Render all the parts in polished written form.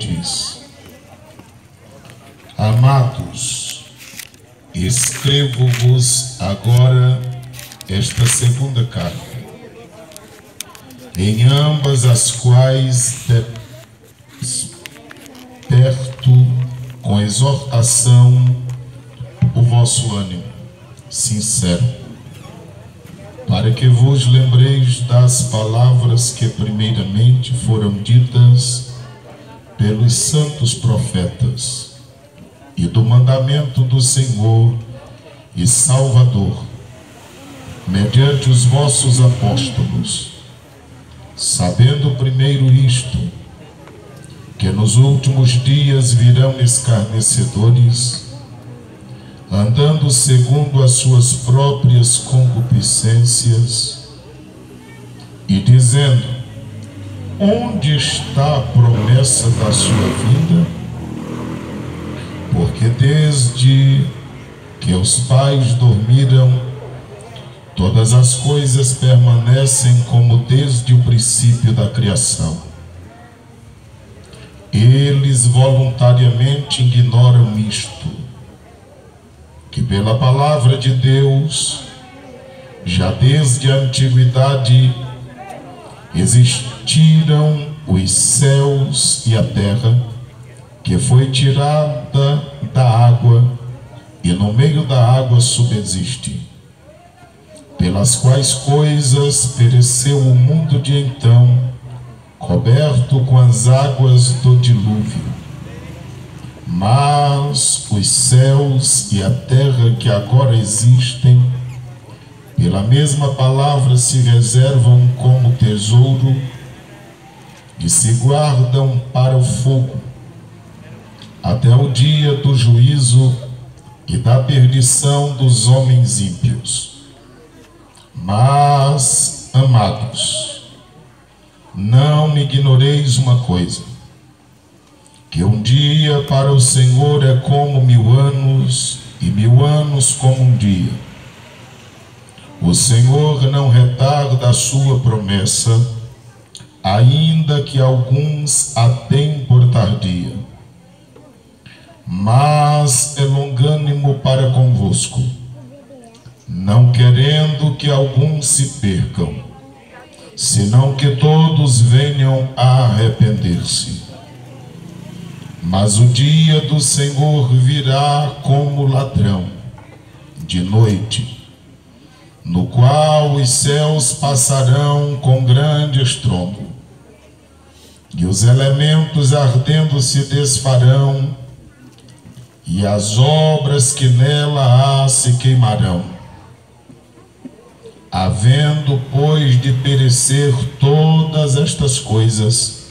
diz: Amados, escrevo-vos agora esta segunda carta, em ambas as quais desperto com exortação o vosso ânimo sincero, para que vos lembreis das palavras que primeiramente foram ditas pelos santos profetas, e do mandamento do Senhor e Salvador, mediante os vossos apóstolos, sabendo primeiro isto, que nos últimos dias virão escarnecedores, andando segundo as suas próprias concupiscências, e dizendo: onde está a promessa da sua vinda? Porque desde que os pais dormiram, todas as coisas permanecem como desde o princípio da criação. Eles voluntariamente ignoram isto, que pela palavra de Deus, já desde a antiguidade, existiram os céus e a terra, que foi tirada da água e no meio da água subsiste, pelas quais coisas pereceu o mundo de então, coberto com as águas do dilúvio. Mas os céus e a terra que agora existem, pela mesma palavra se reservam como tesouro e se guardam para o fogo, até o dia do juízo e da perdição dos homens ímpios. Mas, amados, não me ignoreis uma coisa, que um dia para o Senhor é como 1000 anos, e 1000 anos como um dia. O Senhor não retarda a sua promessa, ainda que alguns a tenham por tardia, mas é longânimo para convosco, não querendo que alguns se percam, senão que todos venham a arrepender-se. Mas o dia do Senhor virá como ladrão de noite, no qual os céus passarão com grande estrondo, e os elementos ardendo se desfarão, e as obras que nela há se queimarão. Havendo, pois, de perecer todas estas coisas,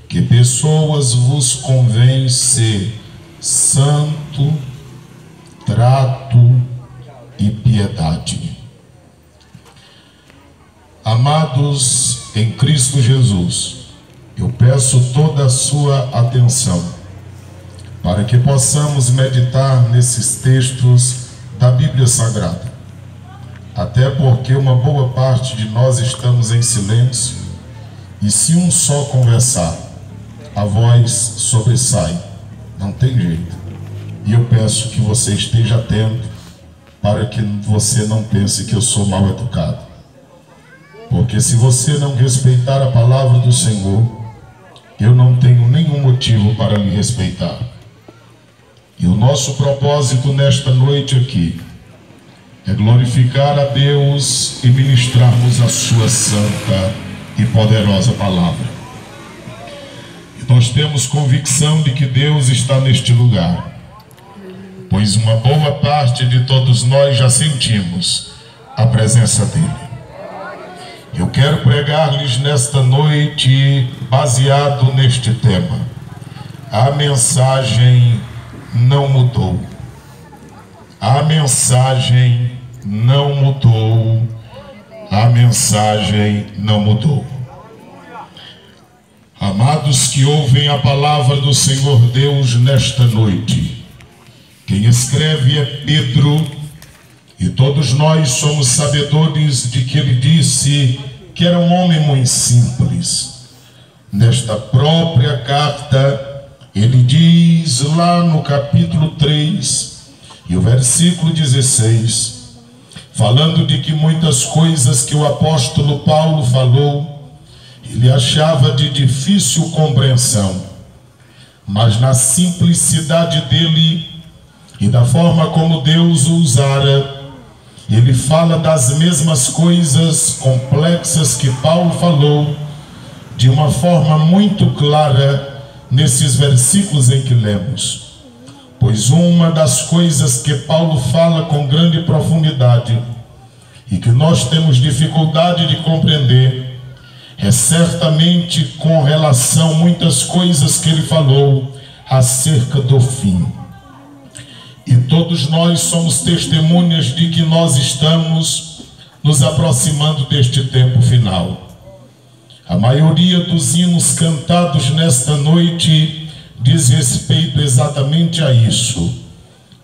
que pessoas vos convém ser santo, trato e piedade. Amados em Cristo Jesus, eu peço toda a sua atenção, para que possamos meditar nesses textos da Bíblia Sagrada. Até porque uma boa parte de nós estamos em silêncio, e se um só conversar, a voz sobressai, não tem jeito. E eu peço que você esteja atento, para que você não pense que eu sou mal educado. Porque se você não respeitar a palavra do Senhor, eu não tenho nenhum motivo para lhe respeitar. E o nosso propósito nesta noite aqui é glorificar a Deus e ministrarmos a sua santa e poderosa palavra. E nós temos convicção de que Deus está neste lugar, pois uma boa parte de todos nós já sentimos a presença dele. Eu quero pregar-lhes nesta noite, baseado neste tema: a mensagem não mudou. A mensagem não mudou. A mensagem não mudou. Amados que ouvem a palavra do Senhor Deus nesta noite, quem escreve é Pedro, e todos nós somos sabedores de que ele disse que era um homem muito simples. Nesta própria carta, ele diz lá no capítulo 3 e o versículo 16, falando de que muitas coisas que o apóstolo Paulo falou, ele achava de difícil compreensão, mas na simplicidade dele e da forma como Deus o usara, ele fala das mesmas coisas complexas que Paulo falou, de uma forma muito clara nesses versículos em que lemos. Pois uma das coisas que Paulo fala com grande profundidade e que nós temos dificuldade de compreender é certamente com relação a muitas coisas que ele falou acerca do fim. E todos nós somos testemunhas de que nós estamos nos aproximando deste tempo final. A maioria dos hinos cantados nesta noite diz respeito exatamente a isso.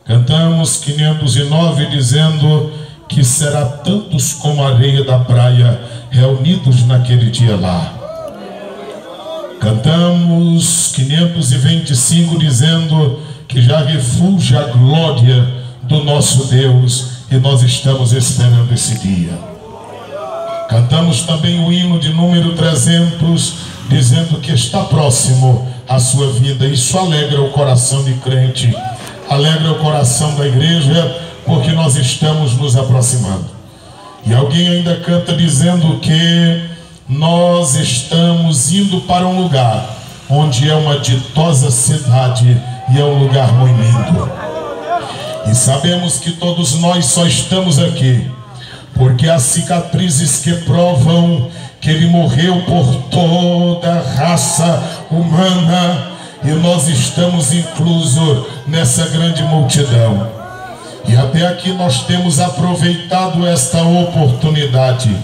Cantamos 509 dizendo que será tantos como a areia da praia reunidos naquele dia lá. Cantamos 525 dizendo que já refulge a glória do nosso Deus e nós estamos esperando esse dia. Cantamos também o hino de número 300 dizendo que está próximo a sua vida. Isso alegra o coração de crente, alegra o coração da igreja, porque nós estamos nos aproximando. E alguém ainda canta dizendo que nós estamos indo para um lugar onde é uma ditosa cidade e é um lugar muito lindo. E sabemos que todos nós só estamos aqui porque há cicatrizes que provam que ele morreu por toda a raça humana, e nós estamos inclusos nessa grande multidão. E até aqui nós temos aproveitado esta oportunidade,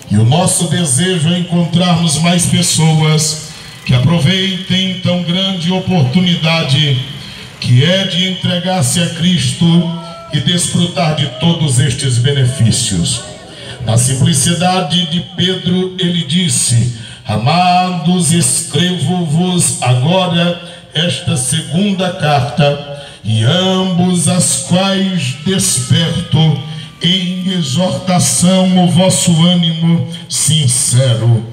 e o nosso desejo é encontrarmos mais pessoas que aproveitem tão grande oportunidade que é de entregar-se a Cristo e desfrutar de todos estes benefícios. Na simplicidade de Pedro, ele disse: amados, escrevo-vos agora esta segunda carta, e ambos as quais desperto em exortação o vosso ânimo sincero.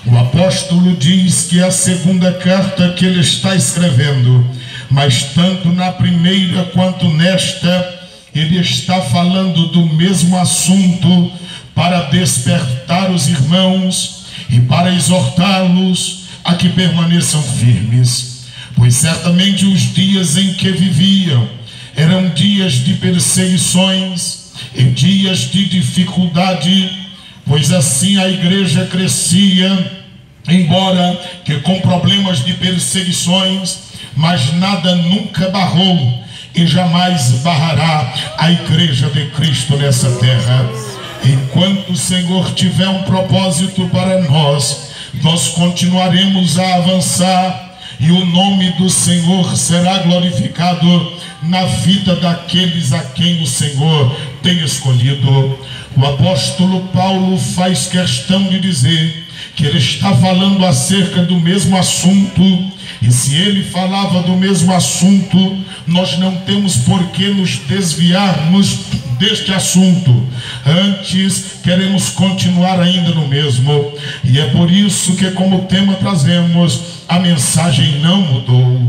O apóstolo diz que é a segunda carta que ele está escrevendo, mas tanto na primeira quanto nesta, ele está falando do mesmo assunto para despertar os irmãos e para exortá-los a que permaneçam firmes, pois certamente os dias em que viviam eram dias de perseguições e dias de dificuldade, pois assim a igreja crescia, embora que com problemas de perseguições, mas nada nunca barrou e jamais barrará a igreja de Cristo nessa terra. Enquanto o Senhor tiver um propósito para nós, nós continuaremos a avançar e o nome do Senhor será glorificado na vida daqueles a quem o Senhor tem escolhido. O apóstolo Paulo faz questão de dizer que ele está falando acerca do mesmo assunto, e se ele falava do mesmo assunto, nós não temos por que nos desviarmos deste assunto. Antes, queremos continuar ainda no mesmo, e é por isso que como tema trazemos: a mensagem não mudou.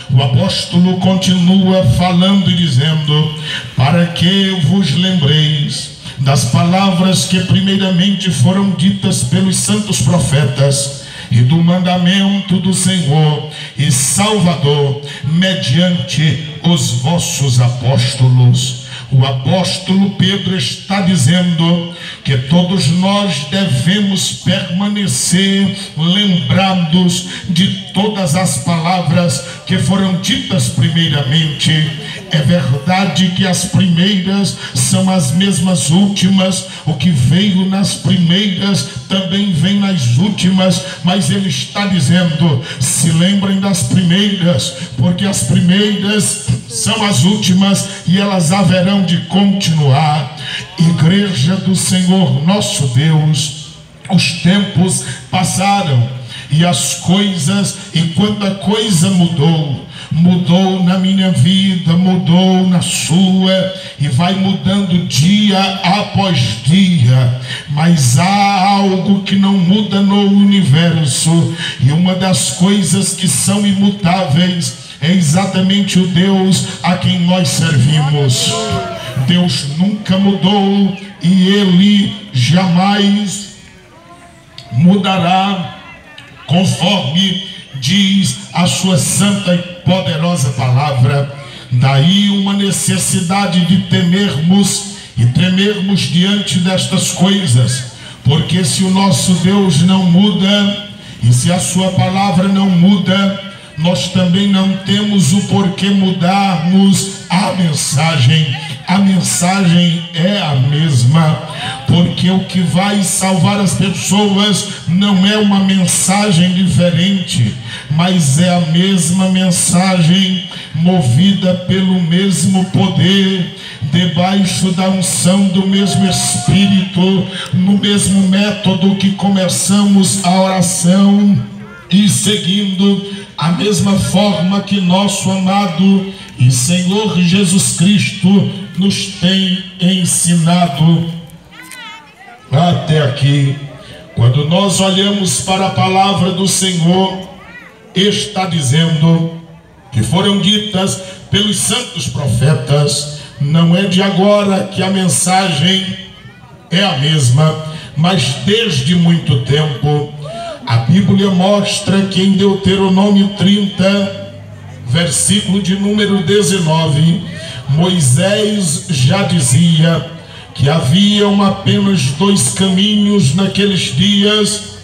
O apóstolo continua falando e dizendo: para que vos lembreis das palavras que primeiramente foram ditas pelos santos profetas, e do mandamento do Senhor e Salvador mediante os vossos apóstolos. O apóstolo Pedro está dizendo que todos nós devemos permanecer lembrados de todas as palavras que foram ditas primeiramente. É verdade que as primeiras são as mesmas últimas, o que veio nas primeiras também vem nas últimas, mas ele está dizendo: se lembrem das primeiras, porque as primeiras são as últimas e elas haverão de continuar. Igreja do Senhor nosso Deus, os tempos passaram e as coisas, e quando a coisa mudou na minha vida, mudou na sua, e vai mudando dia após dia, mas há algo que não muda no universo, e uma das coisas que são imutáveis é exatamente o Deus a quem nós servimos. Deus nunca mudou e Ele jamais mudará, conforme diz a sua santa e poderosa palavra. Daí uma necessidade de temermos e tremermos diante destas coisas, porque se o nosso Deus não muda e se a sua palavra não muda, nós também não temos o porquê mudarmos a mensagem. A mensagem é a mesma, porque o que vai salvar as pessoas não é uma mensagem diferente, mas é a mesma mensagem, movida pelo mesmo poder, debaixo da unção do mesmo Espírito, no mesmo método que começamos a oração e seguindo a mesma forma que nosso amado e Senhor Jesus Cristo nos tem ensinado até aqui. Quando nós olhamos para a palavra do Senhor, está dizendo que foram ditas pelos santos profetas. Não é de agora que a mensagem é a mesma, mas desde muito tempo. A Bíblia mostra que em Deuteronômio 30, versículo de número 19, Moisés já dizia que haviam apenas 2 caminhos naqueles dias,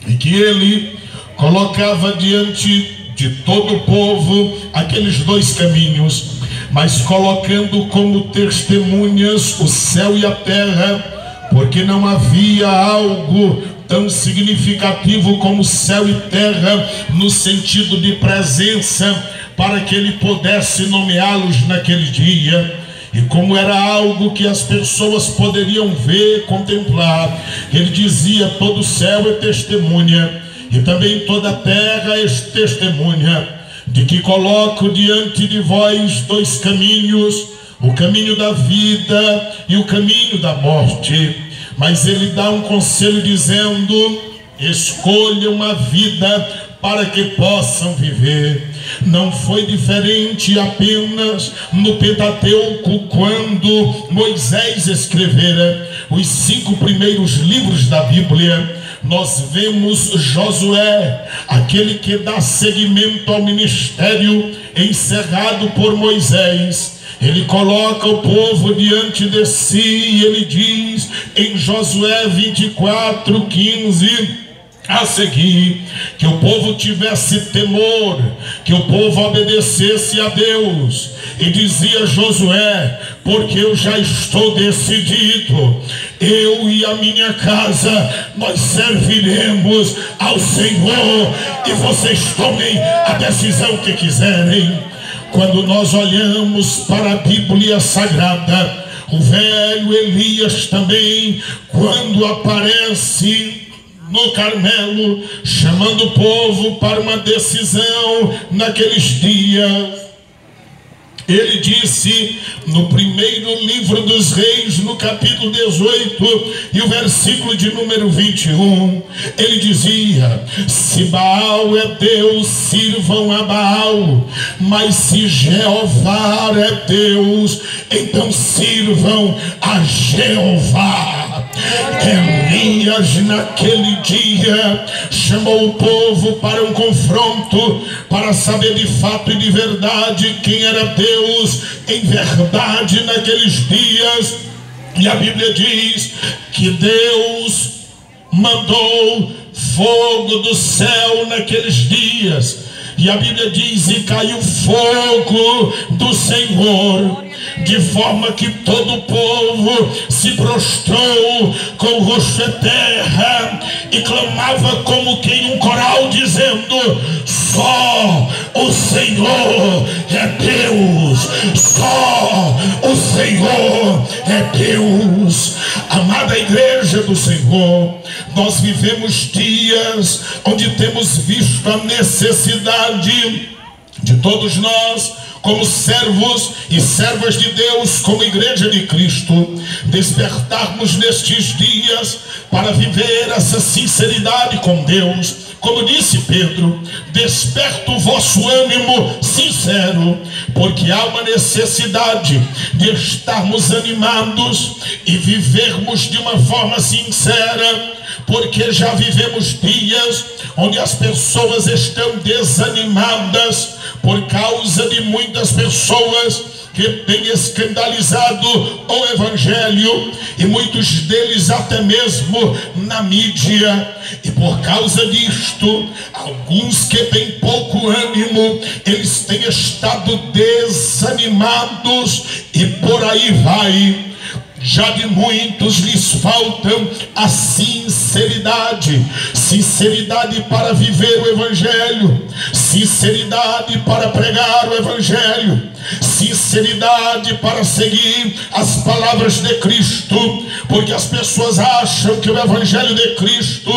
e que ele colocava diante de todo o povo aqueles 2 caminhos, mas colocando como testemunhas o céu e a terra, porque não havia algo tão significativo como céu e terra no sentido de presença, para que ele pudesse nomeá-los naquele dia. E como era algo que as pessoas poderiam ver, contemplar, ele dizia: todo céu é testemunha, e também toda a terra é testemunha, de que coloco diante de vós 2 caminhos, o caminho da vida e o caminho da morte. Mas ele dá um conselho dizendo: escolham a vida para que possam viver. Não foi diferente apenas no Pentateuco, quando Moisés escrevera os 5 primeiros livros da Bíblia. Nós vemos Josué, aquele que dá seguimento ao ministério encerrado por Moisés. Ele coloca o povo diante de si e ele diz em Josué 24:15 a seguir, que o povo tivesse temor, que o povo obedecesse a Deus. E dizia Josué: porque eu já estou decidido, eu e a minha casa, nós serviremos ao Senhor, e vocês tomem a decisão que quiserem. Quando nós olhamos para a Bíblia Sagrada, o velho Elias também, quando aparece no Carmelo, chamando o povo para uma decisão naqueles dias, ele disse no primeiro livro dos Reis, no capítulo 18 e o versículo de número 21, ele dizia: se Baal é Deus, sirvam a Baal, mas se Jeová é Deus, então sirvam a Jeová. Elias naquele dia chamou o povo para um confronto, para saber de fato e de verdade quem era Deus em verdade naqueles dias. E a Bíblia diz que Deus mandou fogo do céu naqueles dias, e a Bíblia diz: e caiu fogo do Senhor, de forma que todo o povo se prostrou com o rosto em terra e clamava como que em um coral, dizendo: só o Senhor é Deus, só o Senhor é Deus. Amada igreja do Senhor, nós vivemos dias onde temos visto a necessidade de todos nós, como servos e servas de Deus, como igreja de Cristo, despertarmos nestes dias para viver essa sinceridade com Deus. Como disse Pedro, desperta o vosso ânimo sincero, porque há uma necessidade de estarmos animados e vivermos de uma forma sincera, porque já vivemos dias onde as pessoas estão desanimadas por causa de muitas pessoas que têm escandalizado o Evangelho, e muitos deles até mesmo na mídia. E por causa disto, alguns que têm pouco ânimo, eles têm estado desanimados, e por aí vai. Já de muitos lhes faltam a sinceridade, sinceridade para viver o Evangelho, sinceridade para pregar o Evangelho, sinceridade para seguir as palavras de Cristo, porque as pessoas acham que o Evangelho de Cristo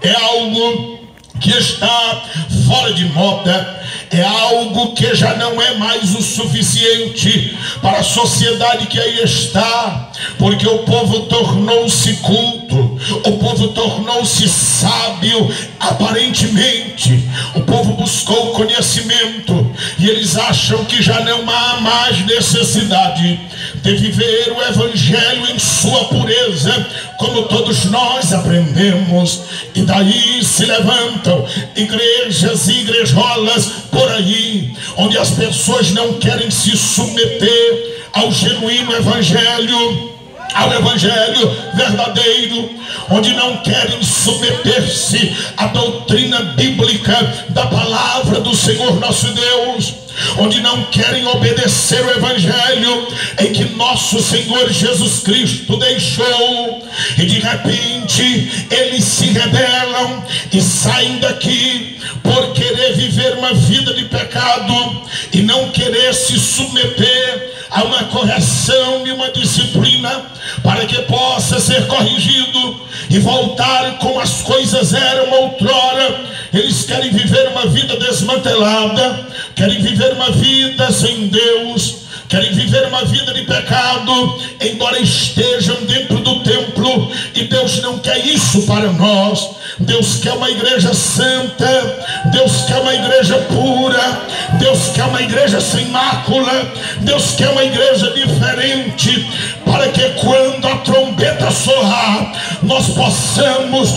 é algo que está fora de moda, é algo que já não é mais o suficiente para a sociedade que aí está, porque o povo tornou-se culto, o povo tornou-se sábio aparentemente, o povo buscou conhecimento, e eles acham que já não há mais necessidade de viver o Evangelho em sua pureza, como todos nós aprendemos. E daí se levantam igrejas e igrejolas por aí, onde as pessoas não querem se submeter ao genuíno Evangelho, ao Evangelho verdadeiro, onde não querem submeter-se à doutrina bíblica da palavra do Senhor nosso Deus, onde não querem obedecer o Evangelho em que nosso Senhor Jesus Cristo deixou, e de repente eles se rebelam e saem daqui por querer viver uma vida de pecado e não querer se submeter a uma correção e uma disciplina para que possa ser corrigido e voltar como as coisas eram outrora. Eles querem viver uma vida desmantelada, querem viver uma vida sem Deus, querem viver uma vida de pecado, embora estejam dentro do templo. E Deus não quer isso para nós. Deus quer uma igreja santa, Deus quer uma igreja pura, Deus quer uma igreja sem mácula, Deus quer uma igreja diferente, para que quando a trombeta soar, nós possamos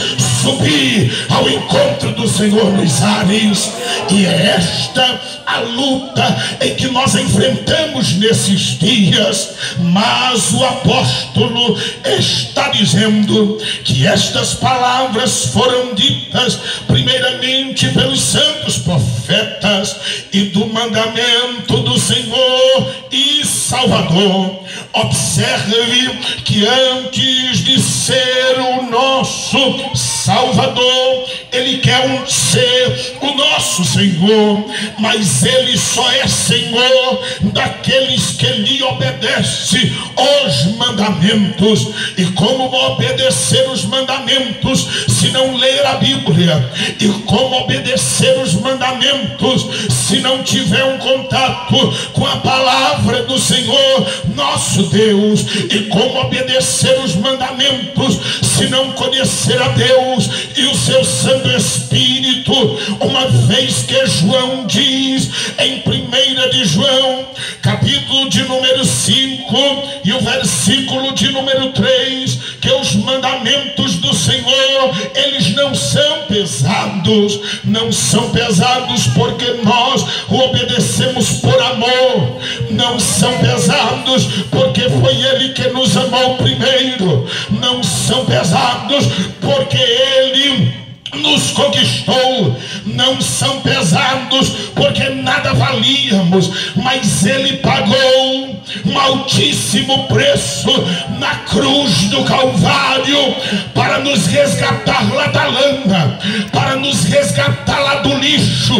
subir ao encontro do Senhor nos ares. E é esta a luta em que nós enfrentamos nesses dias. Mas o apóstolo está dizendo que estas palavras foram ditas primeiramente pelos santos profetas e do mandamento do Senhor e Salvador. Observe que antes de ser o nosso Salvador, Ele quer ser o nosso Senhor, mas Ele só é Senhor daqueles que lhe obedecem os mandamentos. E como obedecer os mandamentos se não ler a Bíblia? E como obedecer os mandamentos se não tiver um contato com a palavra do Senhor nosso Deus? E como obedecer os mandamentos se não conhecer a Deus e o seu Santo Espírito? Uma vez que João diz em 1 de João, capítulo de número 5 e o versículo de número 3, que os mandamentos do Senhor, eles não são pesados, não são pesados porque nós o obedecemos por amor, não são pesados porque foi Ele que nos amou primeiro, não são pesados porque Ele nos conquistou. Não são pesados, porque nada valíamos, mas Ele pagou um altíssimo preço na cruz do Calvário para nos resgatar lá da lama, para nos resgatar lá do lixo,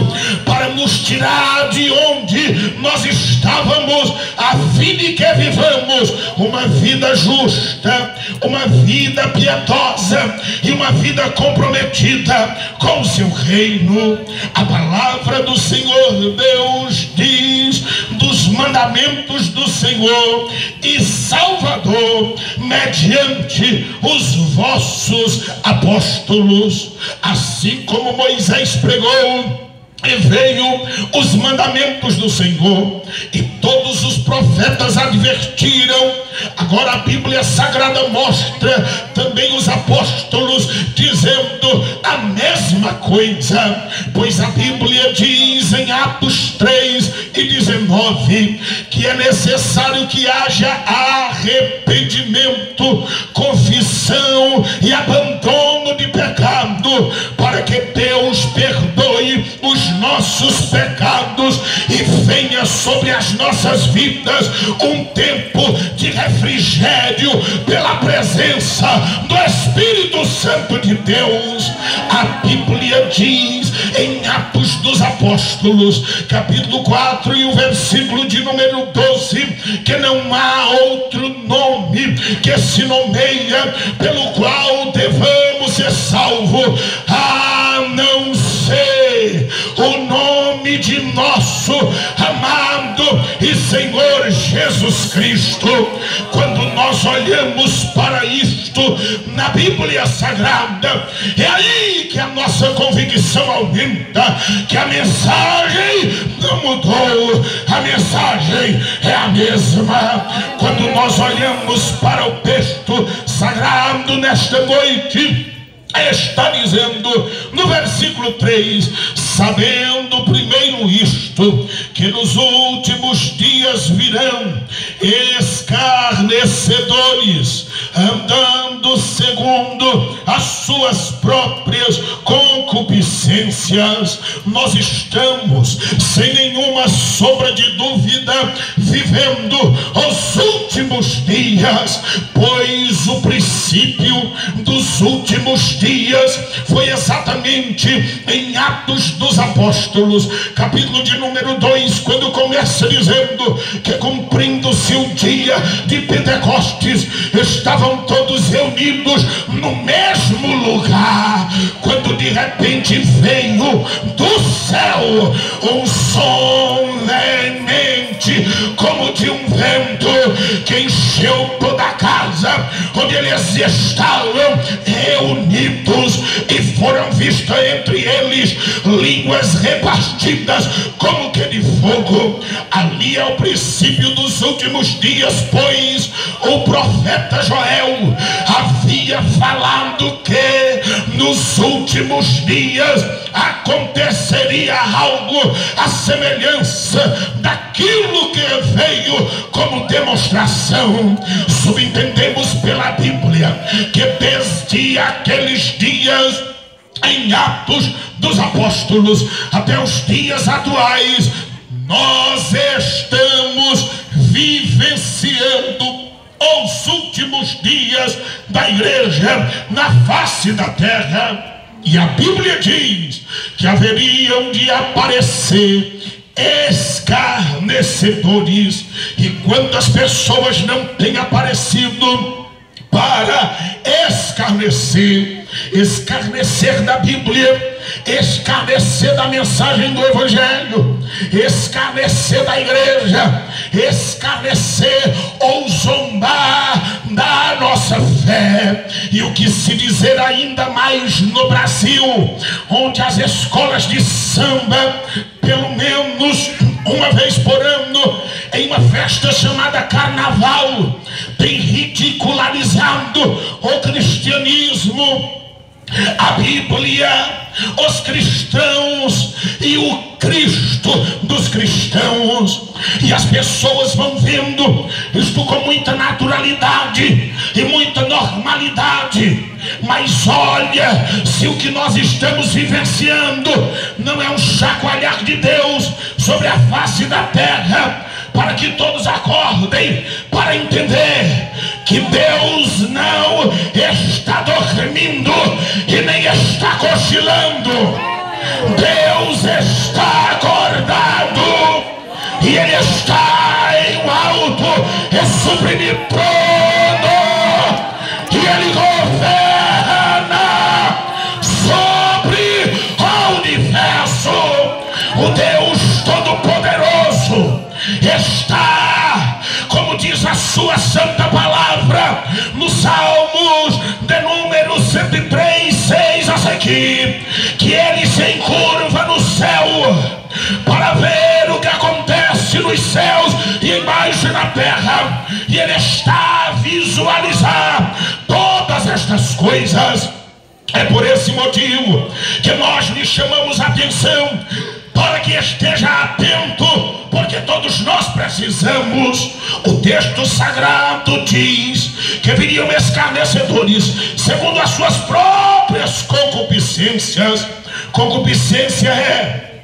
para nos tirar de onde nós estávamos, a fim de que vivamos uma vida justa, uma vida piedosa e uma vida comprometida com o seu reino. A palavra do Senhor Deus diz: dos mandamentos do Senhor e Salvador, mediante os vossos apóstolos. Assim como Moisés pregou e veio os mandamentos do Senhor, e todos os profetas advertiram, agora a Bíblia Sagrada mostra também os apóstolos dizendo a mesma coisa, pois a Bíblia diz em Atos 3:19 que é necessário que haja arrependimento, confissão e abandono de pecado, para que Deus perdoe os nossos pecados e venha sobre as nossas vidas um tempo de refrigério pela presença do Espírito Santo de Deus. A Bíblia diz em Atos dos Apóstolos, capítulo 4 e o versículo de número 12, que não há outro nome que se nomeia pelo qual devamos ser salvos, a não ser o nome de nosso amado e Senhor Jesus Cristo. Quando nós olhamos para isto na Bíblia Sagrada, é aí que a nossa convicção aumenta, que a mensagem não mudou, a mensagem é a mesma. Quando nós olhamos para o texto sagrado nesta noite, está dizendo no versículo 3: sabendo primeiro isto, que nos últimos dias virão escarnecedores, andando segundo as suas próprias concupiscências. Nós estamos, sem nenhuma sombra de dúvida, vivendo os últimos dias, pois o princípio dos últimos dias foi exatamente em Atos dos Apóstolos, capítulo de número 2, quando começa dizendo que, cumprindo-se o dia de Pentecostes, estavam todos reunidos no mesmo lugar, quando de repente veio do céu um som veemente como de um vento, que encheu toda a casa onde eles estavam reunidos, e foram vistas entre eles línguas repartidas como que de fogo. Ali é o princípio dos últimos dias, pois o profeta Joel havia falado que nos últimos dias aconteceria algo à semelhança daquilo que veio como demonstração. Subentendemos pela Bíblia que desde aqueles dias em Atos dos Apóstolos até os dias atuais, nós estamos vivenciando os últimos dias da igreja na face da terra. E a Bíblia diz que haveriam de aparecer escarnecedores. E quantas pessoas não têm aparecido para escarnecer? Escarnecer da Bíblia, escarnecer da mensagem do Evangelho, escarnecer da igreja, escarnecer ou zombar da nossa fé. E o que se dizer ainda mais no Brasil, onde as escolas de samba, pelo menos uma vez por ano, em uma festa chamada Carnaval, tem ridicularizado o cristianismo, a Bíblia, os cristãos e o Cristo dos cristãos, e as pessoas vão vendo isto com muita naturalidade e muita normalidade. Mas olha, se o que nós estamos vivenciando não é um chacoalhar de Deus sobre a face da terra, para que todos acordem para entender que Deus não está dormindo e nem está cochilando. Deus está acordado e Ele está em um alto e sublime trono, e Ele governa sobre o universo. O Deus Todo-Poderoso está, como diz a sua santa palavra no Salmos de número 103:6 a seguir, que Ele se encurva no céu para ver o que acontece nos céus e embaixo na terra, e Ele está a visualizar todas estas coisas. É por esse motivo que nós lhe chamamos a atenção para que esteja atento, porque todos nós precisamos. O texto sagrado diz que viriam escarnecedores segundo as suas próprias concupiscências. Concupiscência é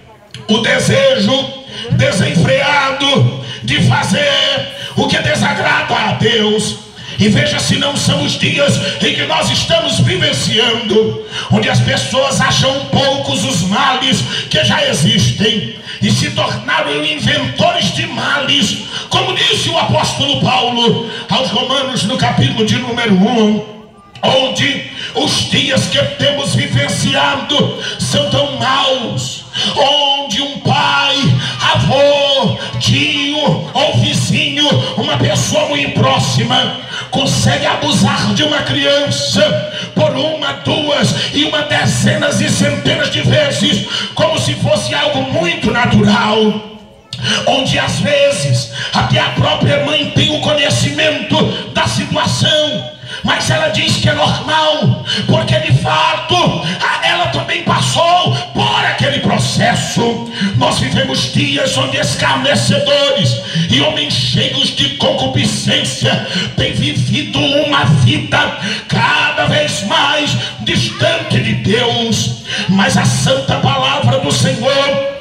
o desejo desenfreado de fazer o que desagrada a Deus. E veja se não são os dias em que nós estamos vivenciando, onde as pessoas acham poucos os males que já existem e se tornaram inventores de males, como disse o apóstolo Paulo aos Romanos no capítulo de número 1, onde os dias que temos vivenciado são tão maus, onde um pai, avô, tio ou vizinho, uma pessoa muito próxima, consegue abusar de uma criança por uma, duas e uma dezenas e centenas de vezes, como se fosse algo muito natural, onde às vezes até a própria mãe tem o conhecimento da situação, mas ela diz que é normal, porque de fato ela também passou por aquele processo. Nós vivemos dias onde escarnecedores e homens cheios de concupiscência têm vivido uma vida cada vez mais distante de Deus. Mas a santa palavra do Senhor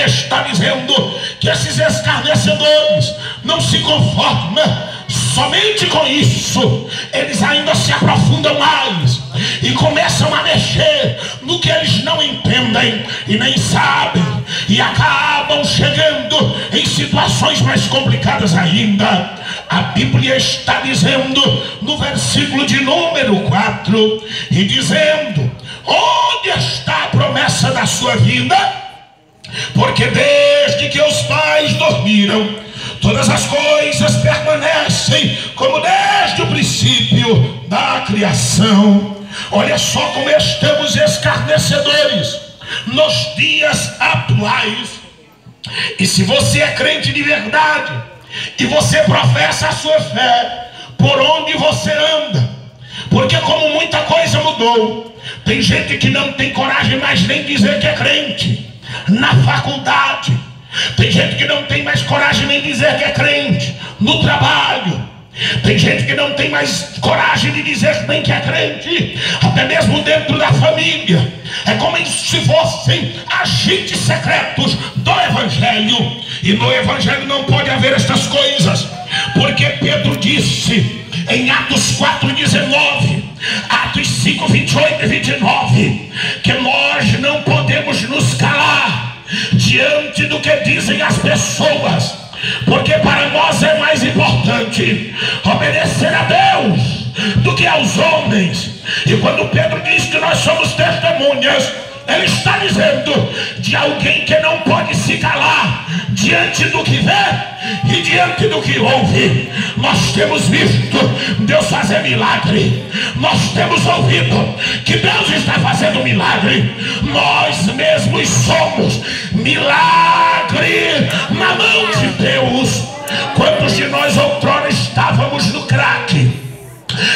está dizendo que esses escarnecedores não se conformam somente com isso, eles ainda se aprofundam mais e começam a mexer no que eles não entendem e nem sabem, e acabam chegando em situações mais complicadas ainda. A Bíblia está dizendo no versículo de número 4, e dizendo: onde está a promessa da sua vida? Porque desde que os pais dormiram, todas as coisas permanecem como desde o princípio da criação. Olha só como estamos escarnecedores nos dias atuais. E se você é crente de verdade e você professa a sua fé, por onde você anda? Porque como muita coisa mudou, tem gente que não tem coragem mais nem dizer que é crente. Na faculdade, tem gente que não tem mais coragem nem dizer que é crente. No trabalho, tem gente que não tem mais coragem de dizer nem que é crente. Até mesmo dentro da família, é como se fossem agentes secretos do Evangelho. E no Evangelho não pode haver estas coisas, porque Pedro disse em Atos 4:19, Atos 5:28 e 29, que nós não podemos nos calar diante do que dizem as pessoas, porque para nós é mais importante obedecer a Deus do que aos homens. E quando Pedro diz que nós somos testemunhas, ele está dizendo de alguém que não pode se calar diante do que vê e diante do que ouve. Nós temos visto Deus fazer milagre, nós temos ouvido que Deus está fazendo milagre. Nós mesmos somos milagre na mão de Deus. Quantos de nós outrora estávamos no crack?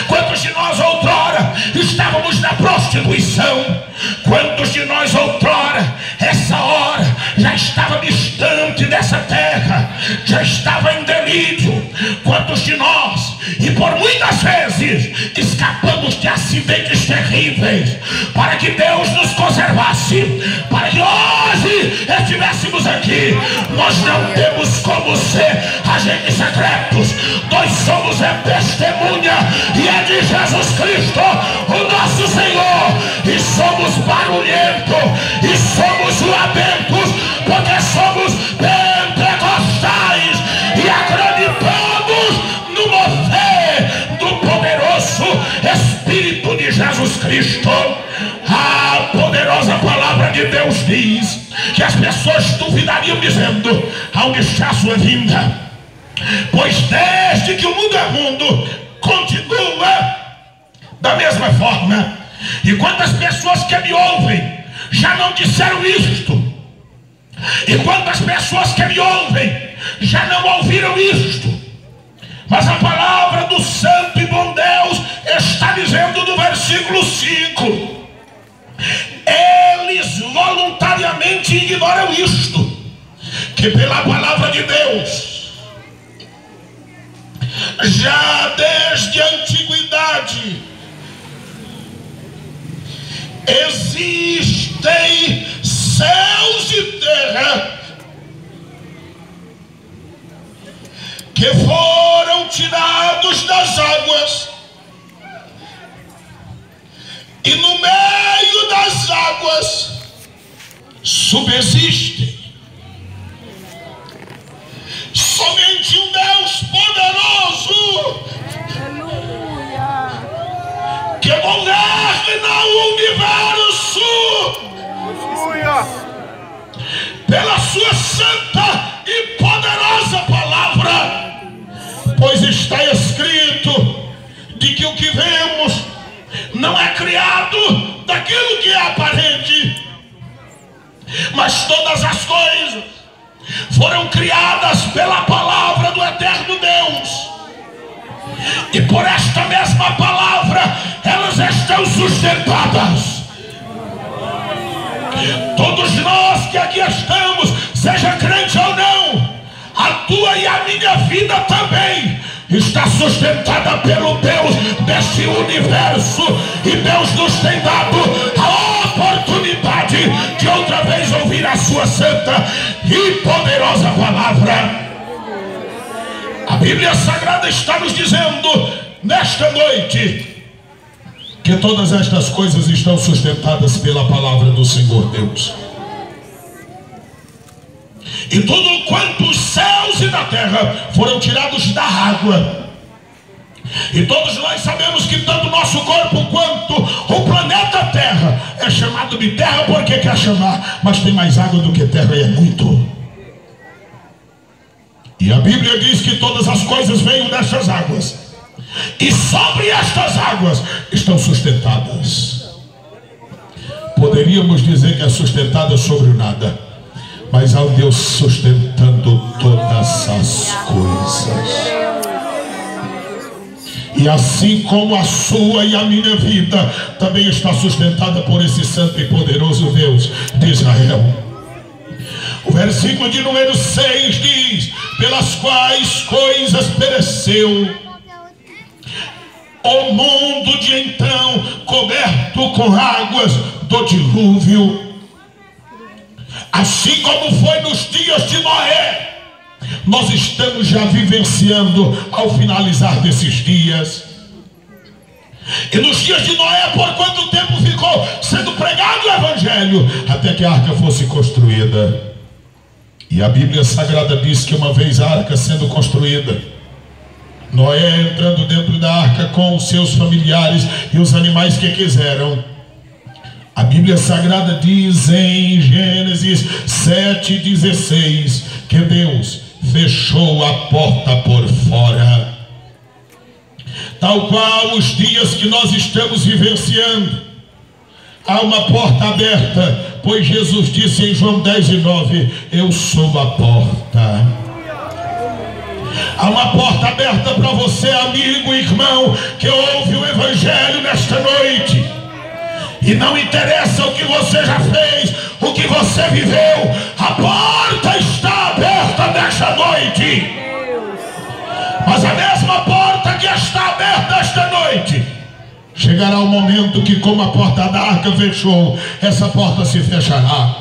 Quantos de nós outrora estávamos na prostituição? constituição. Quantos de nós outrora, essa hora, já estava distante dessa terra, já estava em delírio? Quantos de nós, e por muitas vezes, escapamos de acidentes terríveis, para que Deus nos conservasse, para que hoje estivéssemos aqui. Nós não temos como ser agentes secretos, nós somos a testemunha, e é de Jesus Cristo, o nosso Senhor, e somos barulhentos, e somos labentos, porque somos pentecostais, e acreditamos no mover do poderoso Espírito de Jesus Cristo. A poderosa palavra de Deus diz que as pessoas duvidariam dizendo: aonde está a sua vinda? Pois desde que o mundo é mundo, continua da mesma forma. E quantas pessoas que me ouvem já não disseram isto? E quantas pessoas que me ouvem já não ouviram isto? Mas a palavra do Santo e bom Deus está dizendo no versículo 5: eles voluntariamente ignoram isto, que pela palavra de Deus, já desde a antiguidade, existem céus e terra que foram tirados das águas, e no meio das águas subsistem. Somente um Deus poderoso, que governa o universo pela sua santa e poderosa palavra. Pois está escrito de que o que vemos não é criado daquilo que é aparente, mas todas as coisas foram criadas pela palavra do eterno Deus, e por esta mesma palavra elas estão sustentadas. Todos nós que aqui estamos, seja crente ou não, a tua e a minha vida também está sustentada pelo Deus deste universo, e Deus nos tem dado a oportunidade de outra vez ouvir a sua santa e poderosa palavra. A Bíblia Sagrada está nos dizendo nesta noite que todas estas coisas estão sustentadas pela palavra do Senhor Deus. E tudo quanto os céus e da terra foram tirados da água. E todos nós sabemos que tanto o nosso corpo quanto o planeta Terra é chamado de terra porque quer chamar, mas tem mais água do que terra, e é muito. E a Bíblia diz que todas as coisas vêm destas águas, e sobre estas águas estão sustentadas. Poderíamos dizer que é sustentada sobre o nada, mas há um Deus sustentando todas as coisas. E assim como a sua e a minha vida também está sustentada por esse santo e poderoso Deus de Israel. O versículo de número 6 diz: pelas quais coisas pereceu o mundo de então, coberto com águas do dilúvio. Assim como foi nos dias de Noé, nós estamos já vivenciando ao finalizar desses dias. E nos dias de Noé, por quanto tempo ficou sendo pregado o Evangelho? Até que a arca fosse construída. E a Bíblia Sagrada diz que uma vez a arca sendo construída, Noé entrando dentro da arca com os seus familiares e os animais que quiseram, a Bíblia Sagrada diz em Gênesis 7,16 que Deus fechou a porta por fora. Tal qual os dias que nós estamos vivenciando, há uma porta aberta, pois Jesus disse em João 10:9: eu sou a porta. Há uma porta aberta para você, amigo e irmão, que ouve o Evangelho nesta noite. E não interessa o que você já fez, o que você viveu, a porta está aberta nesta noite. Mas a mesma porta que está aberta esta noite, chegará o momento que, como a porta da arca fechou, essa porta se fechará.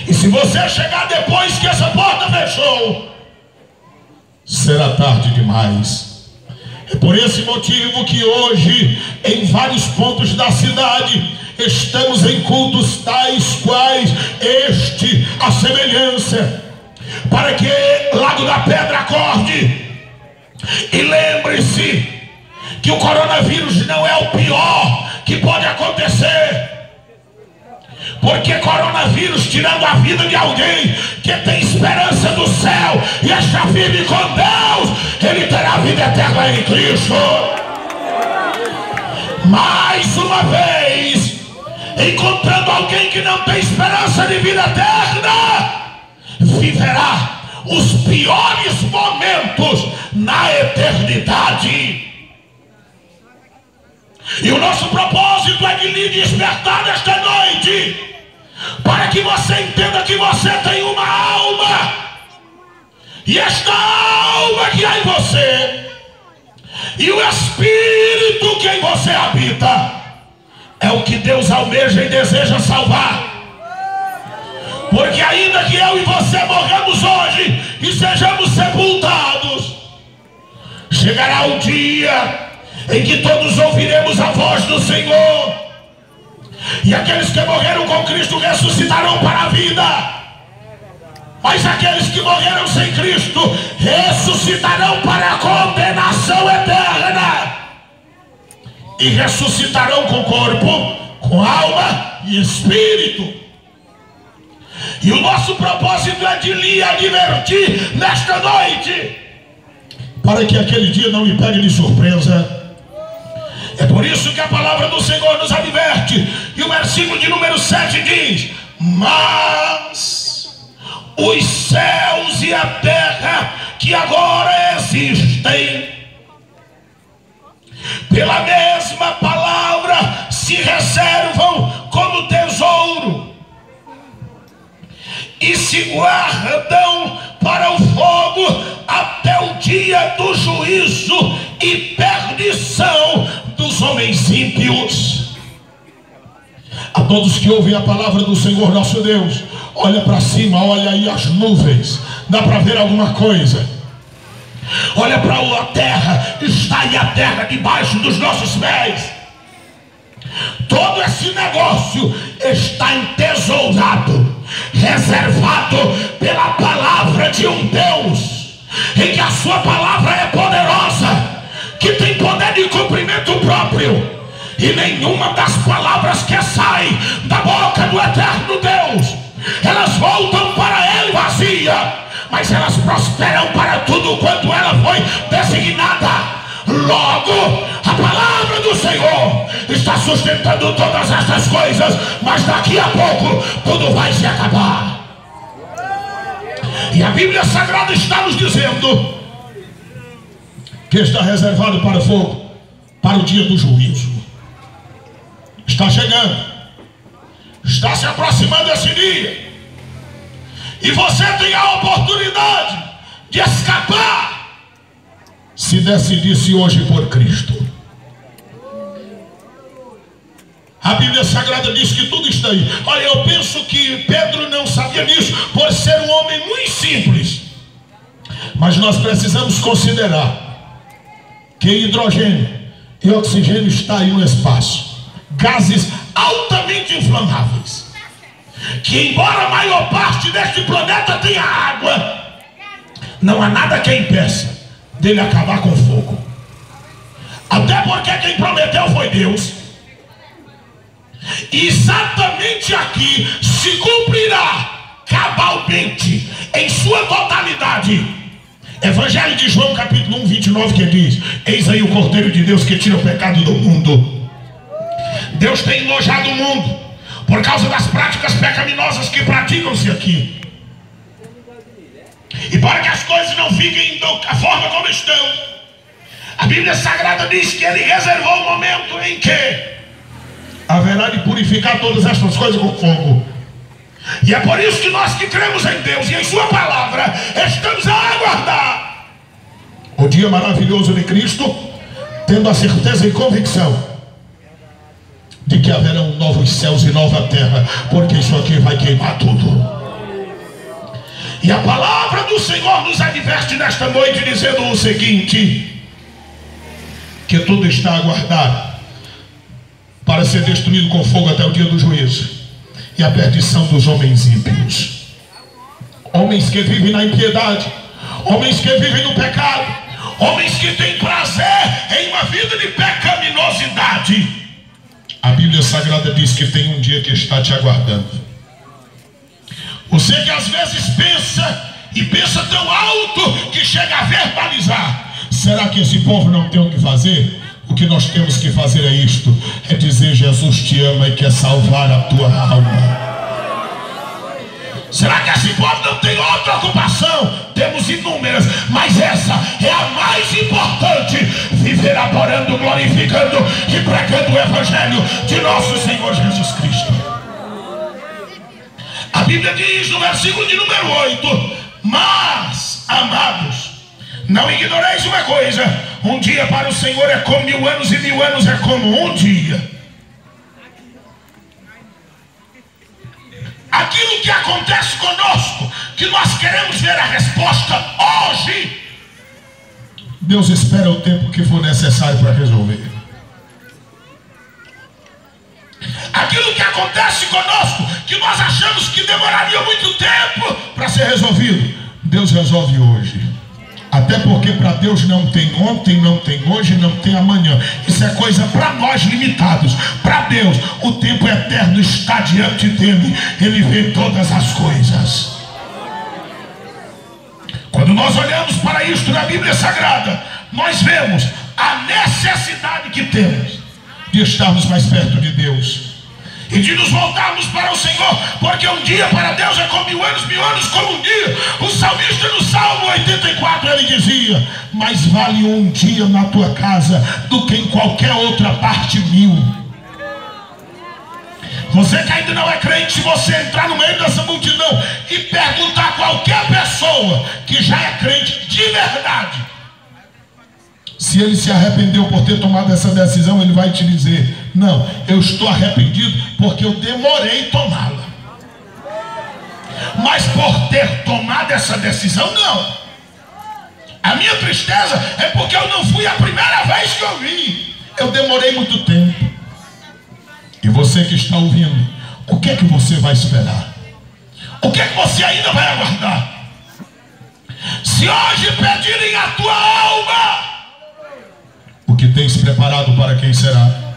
E se você chegar depois que essa porta fechou, será tarde demais. É por esse motivo que hoje, em vários pontos da cidade, estamos em cultos tais quais este, a semelhança, para que Lago da Pedra acorde e lembre-se que o coronavírus não é o pior que pode acontecer. Porque coronavírus, tirando a vida de alguém que tem esperança do céu e está firme com Deus, ele terá vida eterna em Cristo. Mais uma vez, encontrando alguém que não tem esperança de vida eterna, viverá os piores momentos na eternidade. E o nosso propósito é de lhe despertar nesta noite, para que você entenda que você tem uma alma, e esta alma que há em você, e o Espírito que em você habita, é o que Deus almeja e deseja salvar. Porque ainda que eu e você morramos hoje e sejamos sepultados, chegará o dia em que todos ouviremos a voz do Senhor, e aqueles que morreram com Cristo ressuscitarão para a vida, mas aqueles que morreram sem Cristo ressuscitarão para a condenação eterna, e ressuscitarão com corpo, com alma e espírito. E o nosso propósito é de lhe advertir nesta noite, para que aquele dia não lhe pegue de surpresa. É por isso que a palavra do Senhor nos adverte, e o versículo de número 7 diz: mas os céus e a terra que agora existem, pela mesma palavra se reservam como tesouro e se guardam para o fogo até o dia do juízo e perdição dos homens ímpios. A todos que ouvem a palavra do Senhor nosso Deus, olha para cima, olha aí as nuvens, dá para ver alguma coisa? Olha para a terra, está aí a terra debaixo dos nossos pés. Todo esse negócio está entesourado, reservado pela palavra de um Deus, em que a sua palavra é poderosa, que tem poder de cumprimento próprio, e nenhuma das palavras que saem da boca do eterno Deus, elas voltam para ele vazia, mas elas prosperam para tudo quanto ela foi designada. Logo, a palavra do Senhor está sustentando todas estas coisas, mas daqui a pouco tudo vai se acabar. E a Bíblia Sagrada está nos dizendo que está reservado para o fogo, para o dia do juízo. Está chegando, está se aproximando esse dia, e você tem a oportunidade de escapar, se decidisse hoje por Cristo. A Bíblia Sagrada diz que tudo está aí. Olha, eu penso que Pedro não sabia disso, por ser um homem muito simples, mas nós precisamos considerar que hidrogênio e oxigênio está aí no espaço, gases altamente inflamáveis, que embora a maior parte deste planeta tenha água, não há nada que impeça dele acabar com o fogo. Até porque quem prometeu foi Deus. E exatamente aqui se cumprirá cabalmente, em sua totalidade, Evangelho de João capítulo 1, 29, que diz: eis aí o Cordeiro de Deus que tira o pecado do mundo. Deus tem enojado o mundo por causa das práticas pecaminosas que praticam-se aqui. E para que as coisas não fiquem da forma como estão, a Bíblia Sagrada diz que ele reservou o momento em que a haverá de purificar todas estas coisas com fogo. E é por isso que nós que cremos em Deus e em sua palavra, estamos a aguardar o dia maravilhoso de Cristo, tendo a certeza e convicção de que haverão novos céus e nova terra, porque isso aqui vai queimar tudo. E a palavra do Senhor nos adverte nesta noite, dizendo o seguinte: que tudo está aguardado para ser destruído com fogo até o dia do juízo e a perdição dos homens ímpios. Homens que vivem na impiedade, homens que vivem no pecado, homens que têm prazer em uma vida de pecaminosidade. A Bíblia Sagrada diz que tem um dia que está te aguardando. Você que às vezes pensa, e pensa tão alto, que chega a verbalizar: será que esse povo não tem o que fazer? O que nós temos que fazer é isto: é dizer, Jesus te ama e quer salvar a tua alma. Será que esse povo não tem outra ocupação? Temos inúmeras, mas essa é a mais importante: viver adorando, glorificando e pregando o Evangelho de nosso Senhor Jesus Cristo. A Bíblia diz no versículo de número 8: mas, amados, não ignoreis uma coisa: um dia para o Senhor é como 1000 anos, e 1000 anos é como um dia. Aquilo que acontece conosco, que nós queremos ver a resposta hoje, Deus espera o tempo que for necessário para resolver. Aquilo que acontece conosco, que nós achamos que demoraria muito tempo para ser resolvido, Deus resolve hoje. Até porque para Deus não tem ontem, não tem hoje, não tem amanhã. Isso é coisa para nós limitados. Para Deus, o tempo eterno está diante dele. Ele vê todas as coisas. Quando nós olhamos para isto na Bíblia Sagrada, nós vemos a necessidade que temos de estarmos mais perto de Deus e de nos voltarmos para o Senhor, porque um dia para Deus é como 1000 anos, 1000 anos como um dia. O salmista no Salmo 84 ele dizia: mais vale um dia na tua casa do que em qualquer outra parte 1000. Você que ainda não é crente, se você entrar no meio dessa multidão e perguntar a qualquer pessoa que já é crente de verdade, se ele se arrependeu por ter tomado essa decisão, ele vai te dizer: não, eu estou arrependido porque eu demorei tomá-la. Mas por ter tomado essa decisão, não. A minha tristeza é porque eu não fui a primeira vez que eu vi. Eu demorei muito tempo. E você que está ouvindo, o que é que você vai esperar? O que é que você ainda vai aguardar? Se hoje pedirem a tua alma, o que tens preparado para quem será?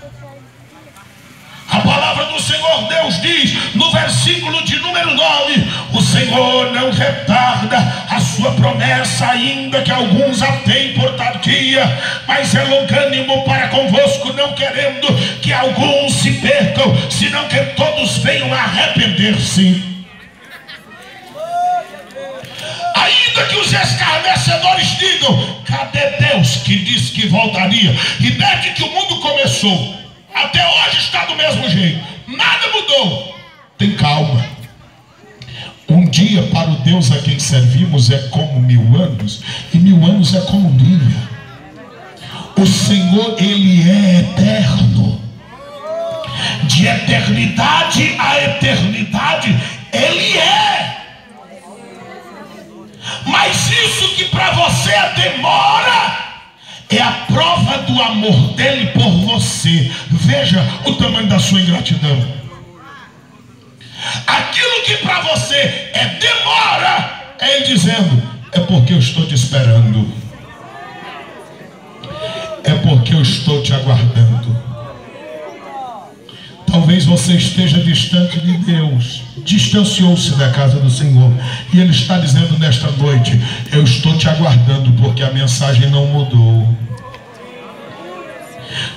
A palavra do Senhor Deus diz no versículo de número 9: o Senhor não retarda a sua promessa, ainda que alguns a tenham por tardia, mas é longânimo para convosco, não querendo que alguns se percam, senão que todos venham a arrepender-se. Ainda que os escarnecedores digam: cadê Deus que disse que voltaria? E desde que o mundo começou até hoje está do mesmo jeito, nada mudou. Tem calma. Um dia para o Deus a quem servimos é como 1000 anos, e 1000 anos é como um dia. O Senhor, ele é eterno. De eternidade a eternidade ele é. Mas isso que para você demora é a prova do amor dele por você. Veja o tamanho da sua ingratidão. Aquilo que para você é demora, é ele dizendo: é porque eu estou te esperando, é porque eu estou te aguardando. Talvez você esteja distante de Deus, distanciou-se da casa do Senhor, e ele está dizendo nesta noite: eu estou te aguardando, porque a mensagem não mudou.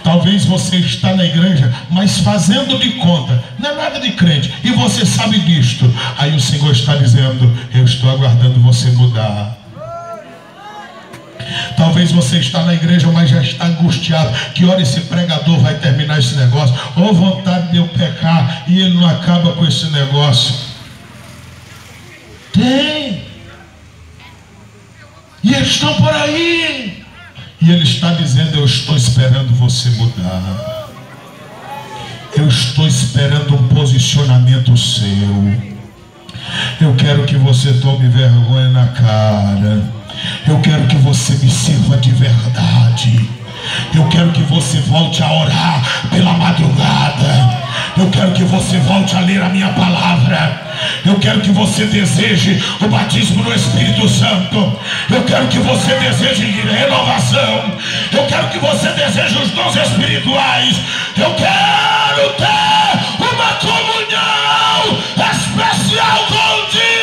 Talvez você está na igreja, mas fazendo de conta, não é nada de crente, e você sabe disto. Aí o Senhor está dizendo: eu estou aguardando você mudar. Talvez Talvez você está na igreja, mas já está angustiado. Que hora esse pregador vai terminar esse negócio? Ou vontade de eu pecar e ele não acaba com esse negócio. Tem. E eles estão por aí. E ele está dizendo: eu estou esperando você mudar. Eu estou esperando um posicionamento seu. Eu quero que você tome vergonha na cara. Eu quero que você me sirva de verdade. Eu quero que você volte a orar pela madrugada. Eu quero que você volte a ler a minha palavra. Eu quero que você deseje o batismo no Espírito Santo. Eu quero que você deseje renovação. Eu quero que você deseje os dons espirituais. Eu quero ter uma comunhão especial contigo.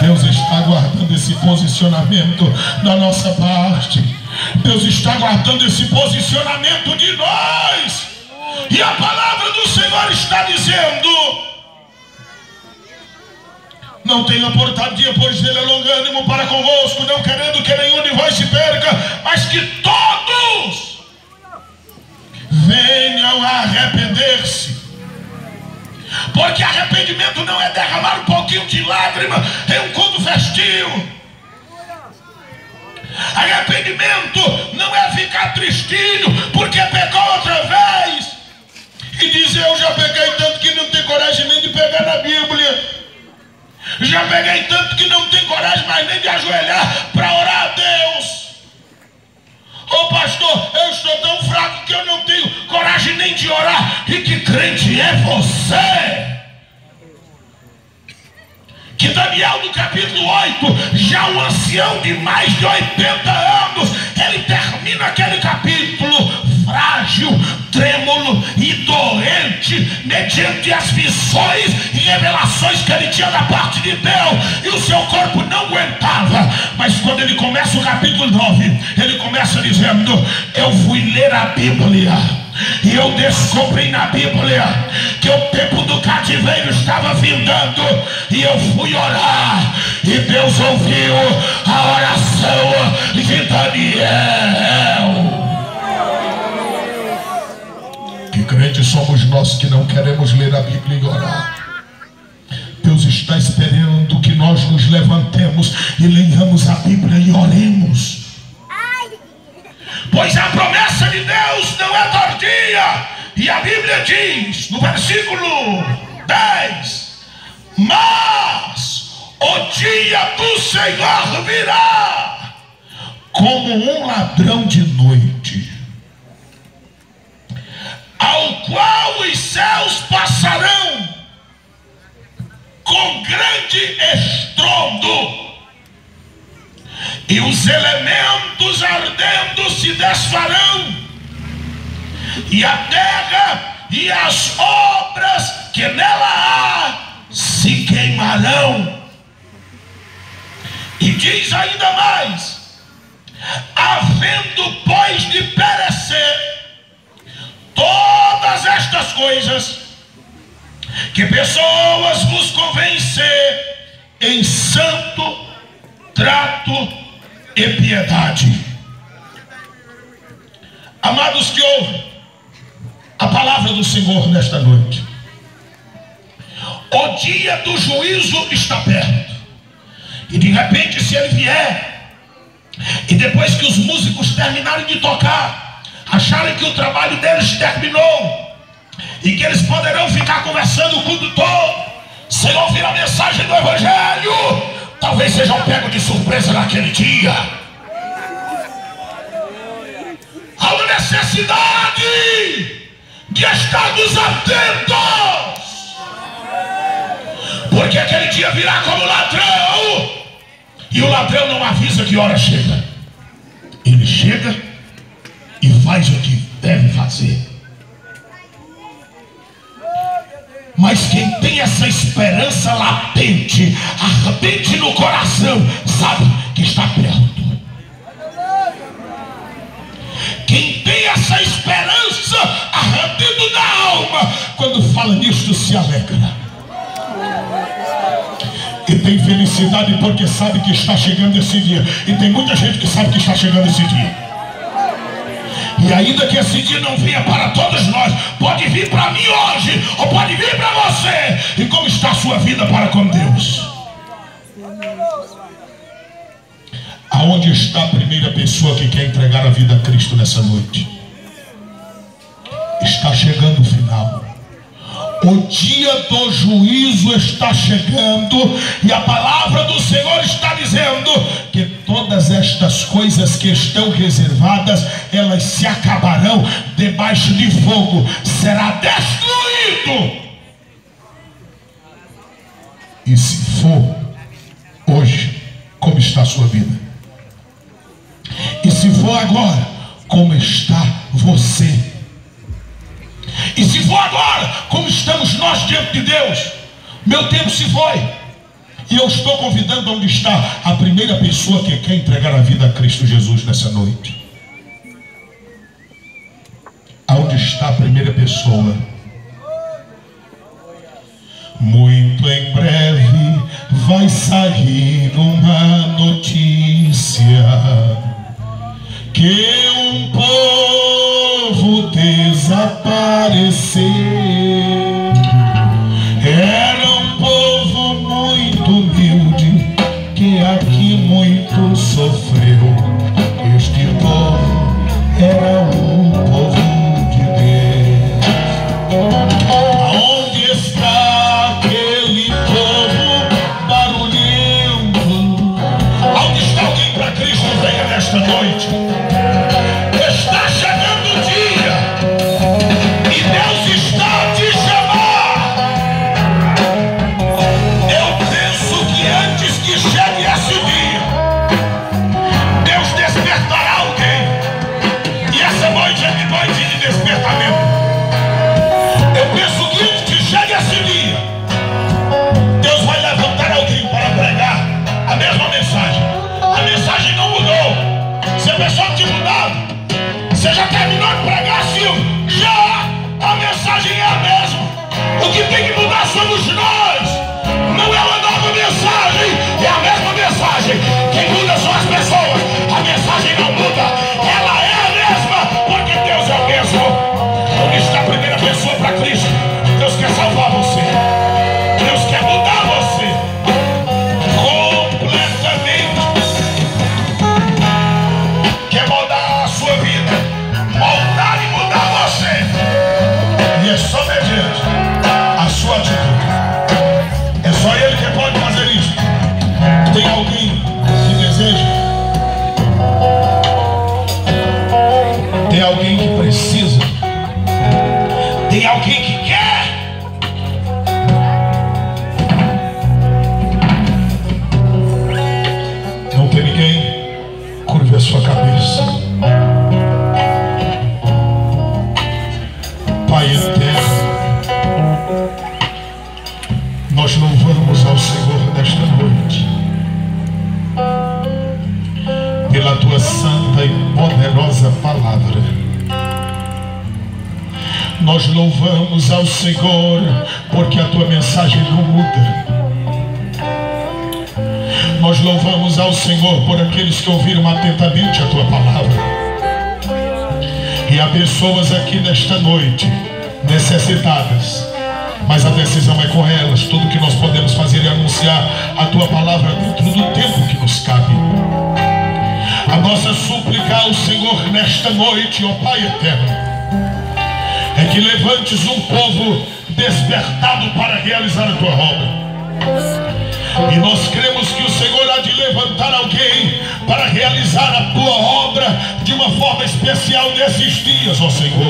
Deus está aguardando esse posicionamento da nossa parte. Deus está aguardando esse posicionamento de nós. E a palavra do Senhor está dizendo: não tenha por tardia, pois ele é longânimo para convosco, não querendo que nenhum de vós se perca, mas que todos venham a arrepender-se. Porque arrependimento não é derramar um pouquinho de lágrima em um culto festivo. Arrependimento não é ficar tristinho porque pecou outra vez e dizer: eu já peguei tanto que não tenho coragem nem de pegar na Bíblia. Já peguei tanto que não tenho coragem mais nem de ajoelhar para orar a Deus. Ô pastor, eu estou tão fraco que eu não tenho coragem nem de orar. E que crente é você? Que Daniel, no capítulo 8, já um ancião de mais de 80 anos, ele termina aquele capítulo frágil, trêmulo e doente, mediante as visões e revelações que ele tinha da parte de Deus, e o seu corpo não aguentava. Mas quando ele começa o capítulo 9, ele começa dizendo: eu fui ler a Bíblia e eu descobri na Bíblia que o tempo do cativeiro estava findando, e eu fui orar e Deus ouviu a oração de Daniel. Que crentes somos nós que não queremos ler a Bíblia e orar? Deus está esperando que nós nos levantemos e leiamos a Bíblia e oremos. Pois a promessa de Deus não é tardia. E a Bíblia diz no versículo 10: mas o dia do Senhor virá como um ladrão de noite, ao qual os céus passarão com grande estrondo, e os elementos ardendo se desfarão, e a terra e as obras que nela há se queimarão. E diz ainda mais: havendo pois de perecer todas estas coisas, que pessoas vos convencer em santo trato e piedade. Amados que ouvem a palavra do Senhor nesta noite, o dia do juízo está perto. E de repente, se ele vier, e depois que os músicos terminarem de tocar, acharem que o trabalho deles terminou e que eles poderão ficar conversando o culto todo sem ouvir a mensagem do Evangelho, talvez sejam pegos de surpresa naquele dia. Há uma necessidade de estarmos atentos, porque aquele dia virá como ladrão, e o ladrão não avisa que hora chega. Ele chega e faz o que deve fazer. Mas quem tem essa esperança latente, ardente no coração, sabe que está perto. Quem tem essa esperança ardendo na alma, quando fala nisto se alegra. E tem felicidade porque sabe que está chegando esse dia. E tem muita gente que sabe que está chegando esse dia. E ainda que esse dia não venha para todos nós, pode vir para mim hoje, ou pode vir para você. E como está a sua vida para com Deus? Aonde está a primeira pessoa que quer entregar a vida a Cristo nessa noite? Está chegando o final. O dia do juízo está chegando, e a palavra do Senhor está dizendo que todas estas coisas que estão reservadas, elas se acabarão debaixo de fogo, será destruído. E se for hoje, como está a sua vida? E se for agora, como está você? E se for agora, como estamos nós diante de Deus? Meu tempo se foi. E eu estou convidando onde está a primeira pessoa que quer entregar a vida a Cristo Jesus nessa noite. Aonde está a primeira pessoa? Muito em breve vai sair uma notícia que um povo desapareceu. Era um povo muito humilde que aqui muito sofreu. Este povo era o povo de Deus. Aonde está aquele povo barulhento? Aonde está alguém para Cristo? Venha nesta noite. Está chegando o dia e Deus está a te chamar. Eu penso que antes que chegue esse dia, Deus despertará alguém. E essa noite é noite de despertamento. Eu penso que antes que chegue esse dia, Deus vai levantar alguém para pregar a mesma mensagem. A mensagem não mudou. Você pensou que tinha mudado? Você já terminou de pregar, Silvio? Já! A mensagem é a mesma. O que tem que mudar somos nós. Não é uma nova mensagem, é a mesma mensagem. Quem muda são as pessoas. A mensagem não muda, ela é a mesma, porque Deus é o mesmo. Onde está a primeira pessoa para Cristo? Deus quer salvar você. Deus quer mudar você completamente. Quer moldar a sua vida, moldar e mudar você. E é só mediante a sua atitude. É só Ele que pode fazer isso. Tem alguém que deseja? Tem alguém que precisa? Tem alguém que quer? Não tem ninguém? Curve a sua cabeça. Pai eterno, nós louvamos ao Senhor nesta noite pela tua santa e poderosa palavra. Nós louvamos ao Senhor porque a tua mensagem não muda. Nós louvamos ao Senhor por aqueles que ouviram atentamente a tua palavra. E há pessoas aqui nesta noite necessitadas, mas a decisão é com elas. Tudo que nós podemos fazer é anunciar a tua palavra dentro do tempo que nos cabe. A nossa súplica ao Senhor nesta noite, ó Pai eterno, é que levantes um povo despertado para realizar a tua obra. E nós cremos que o Senhor há de levantar alguém para realizar a tua obra de uma forma especial nesses dias, ó Senhor.